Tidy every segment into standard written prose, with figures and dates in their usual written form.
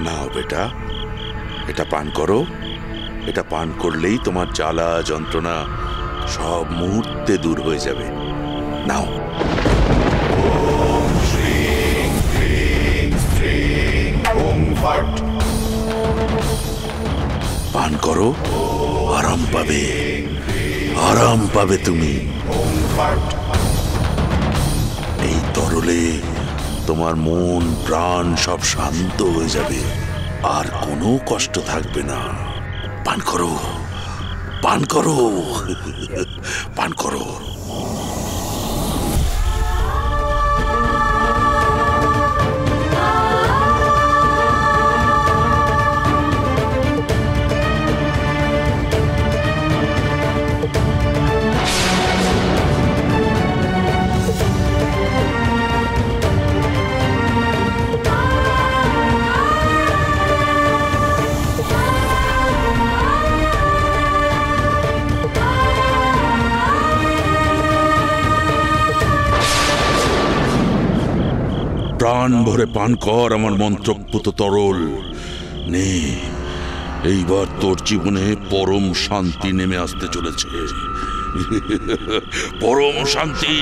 নাও বেটা, এটা পান করো। এটা পান করলেই তোমার জ্বালা যন্ত্রণা সব মুহূর্তে দূর হয়ে যাবে। নাও। পান করো, আরাম পাবে, আরাম পাবে তুমি। এই তরলে তোমার মন প্রাণ সব শান্ত হয়ে যাবে, আর কোনো কষ্ট থাকবে না। পান করো, পান করো, পান করো। প্রাণ ভরে পান কর আমার মন্ত্রপুত তরল। নে, এইবার তোর জীবনে পরম শান্তি নেমে আসতে চলেছে। পরম শান্তি।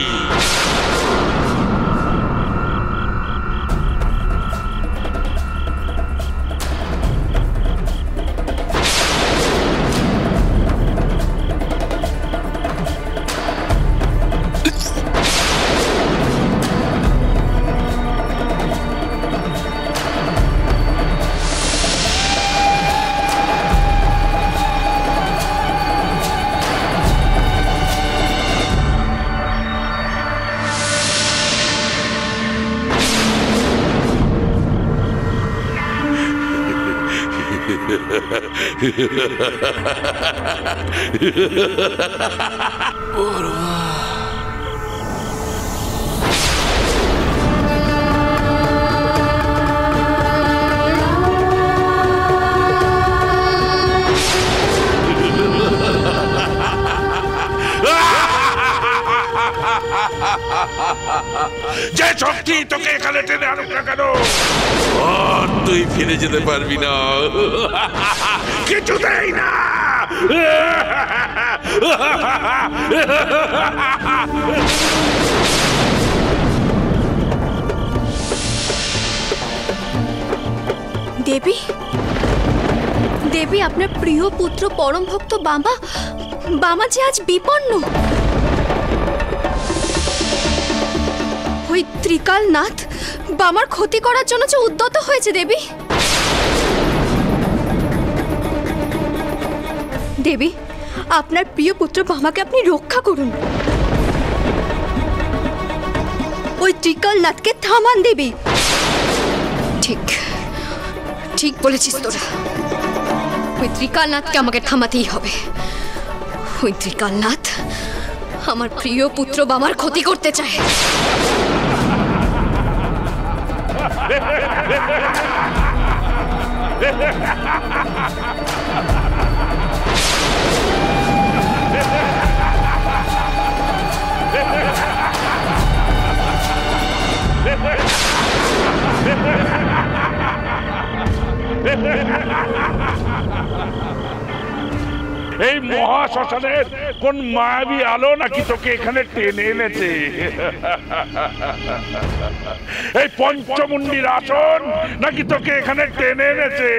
যে শক্তি তোকে এখানে টেনে আনুক না কেন, আর তুই ফিরে যেতে পারবি না। কিছুতেই না। দেবী, দেবী, আপনার প্রিয় পুত্র পরম ভক্ত বামা, বামা যে আজ বিপন্ন। ওই ত্রিকালনাথ বামার ক্ষতি করার জন্য যে উদ্যত হয়েছে। দেবী, দেবী, আপনার প্রিয় পুত্র বামাকে আপনি রক্ষা করুন। ওই ত্রিকালনাথকে থামান দেবী। ঠিক ঠিক বলেছিস তোরা। ওই ত্রিকালনাথকে আমাকে থামাতেই হবে। ওই ত্রিকালনাথ আমার প্রিয় পুত্র বামার ক্ষতি করতে চায়। এই মহাশ্মশানের কোন মায়াবী আলো নাকি তোকে এখানে টেনে এনেছে? এই পঞ্চমুণ্ডির আসন নাকি তোকে এখানে টেনে এনেছে?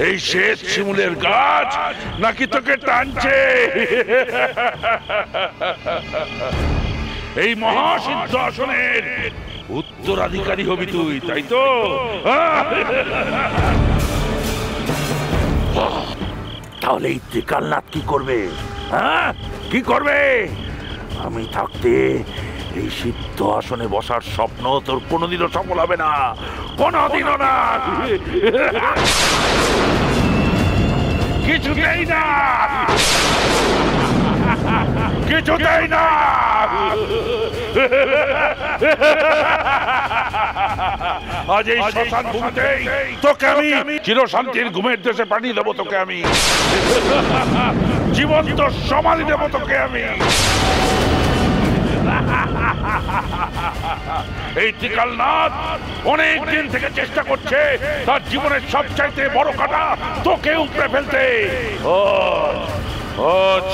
এই শ্বেত শিমুলের গাছ নাকি তোকে টানছে? এই মহাসিদ্ধ আসনের উত্তরাধিকারী হবি তুই, তাই তো? তাহলে এই ত্রিকালনাথ কি করবে? হ্যাঁ, কি করবে? আমি থাকতে এই সিদ্ধ আসনে বসার স্বপ্ন তোর কোনোদিনও সফল হবে না, কোনোদিনও না। কিছুতেই না, কিছুতেই না। আজ এই শ্মশান ভূমিতেই তোকে আমি চিরশান্তির ঘুমের দেশে পাঠিয়ে দেবো। তোকে আমি জীবন্ত সমাধি দেবো। তোকে আমি এই ত্রিকালনাথ অনেক দিন থেকে চেষ্টা করছে তার জীবনের সবচাইতে বড় কাটা তোকে উপড়ে ফেলতে।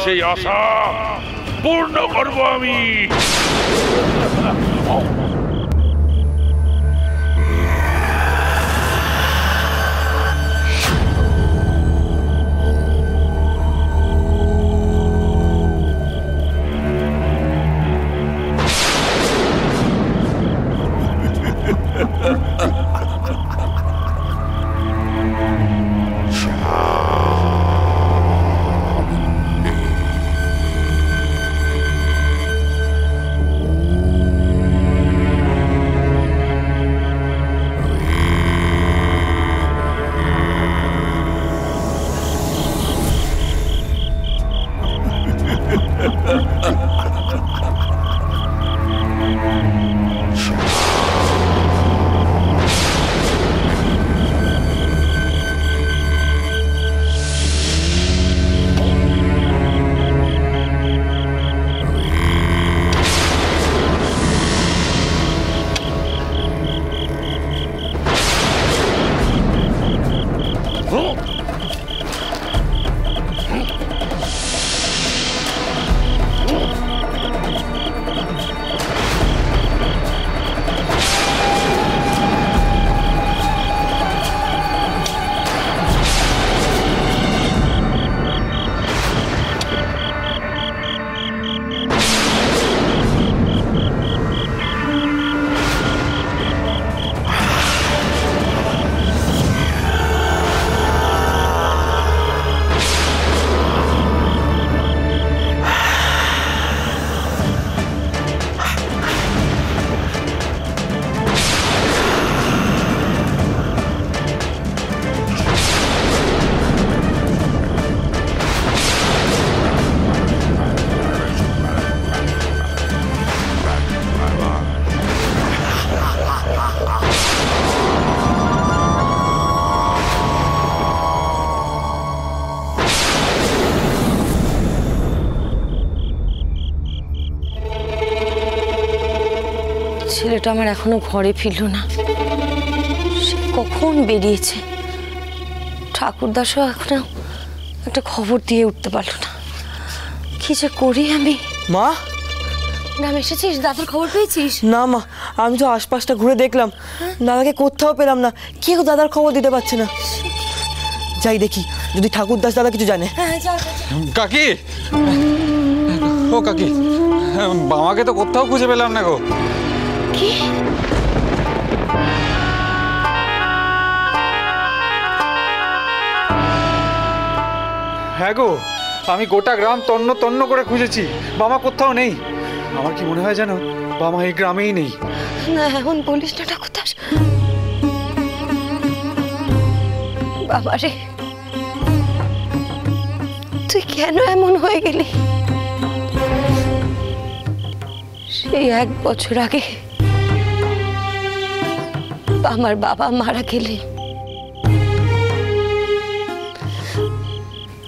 সেই আশা পূর্ণ করব আমি। ছেলেটা আমার এখনো ঘরে ফিরল না, সে কখন বেরিয়েছে। ঠাকুরদাসও এখনো একটা খবর দিয়ে উঠতে পারলো না। কি যে করি আমি। মা, গ্রামে এসেছিস? দাদার খবর পেয়েছিস? না মা, আমি তো আশপাশটা ঘুরে দেখলাম, দাদাকে কোথাও পেলাম না। কেউ দাদার খবর দিতে পারছে না। যাই দেখি যদি ঠাকুরদাস দাদা কিছু জানে। কাকি, ও কাকি, বামাকে তো কোথাও খুঁজে পেলাম না গো। কি? হ্যাঁ গো, আমি গোটা গ্রাম তন্ন তন্ন করে খুঁজেছি, বামা কোথাও নেই। আমার কি মনে হয় জানো, বামা এই গ্রামেই নেই। না, এমন বলিস না ঠাকুরদাস। বাবা রে, তুই কেন এমন হয়ে গেলি? সেই 1 বছর আগে আমার বাবা মারা গেলেন।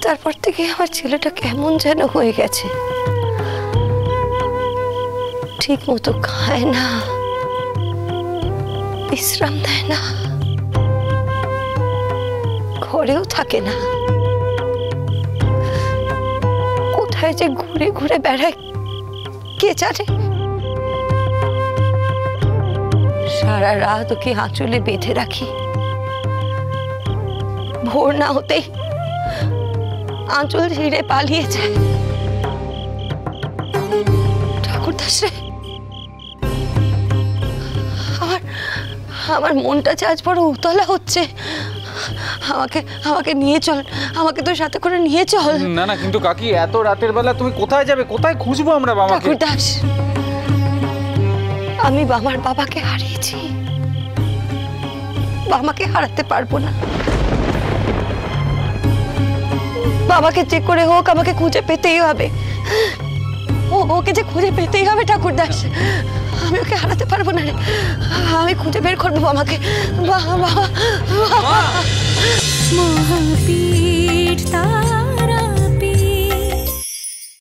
তারপর থেকে আমার ছেলেটা কেমন যেন হয়ে গেছে। ঠিক মতো খায় না, বিশ্রাম দেয় না, ঘরেও থাকে না। কোথায় যে ঘুরে ঘুরে বেড়ায় কে জানে। সারা রাত ওকে আঁচলে বেঁধে রাখি। ভোর না হতেই আঁচল ছিঁড়ে পালিয়ে যায়। ঠাকুরদাস রে, আমার মনটা যে আজ বড় উতলা হচ্ছে। আমাকে নিয়ে চল, আমাকে তোর সাথে করে নিয়ে চল। না না, কিন্তু কাকি এত রাতের বেলা তুমি কোথায় যাবে? কোথায় খুঁজবো আমরা বাবাকে? ঠাকুরদাস, আমি আমার বাবাকে হারিয়েছি, বাবাকে হারাতে পারবো না। বাবাকে যে করে হোক আমাকে খুঁজে পেতেই হবে। ওকে যে খুঁজে পেতেই হবে ঠাকুরদাস। আমি ওকে হারাতে পারবো না রে। আমি খুঁজে বের করবো আমাকে। বাবা, মহাপীঠ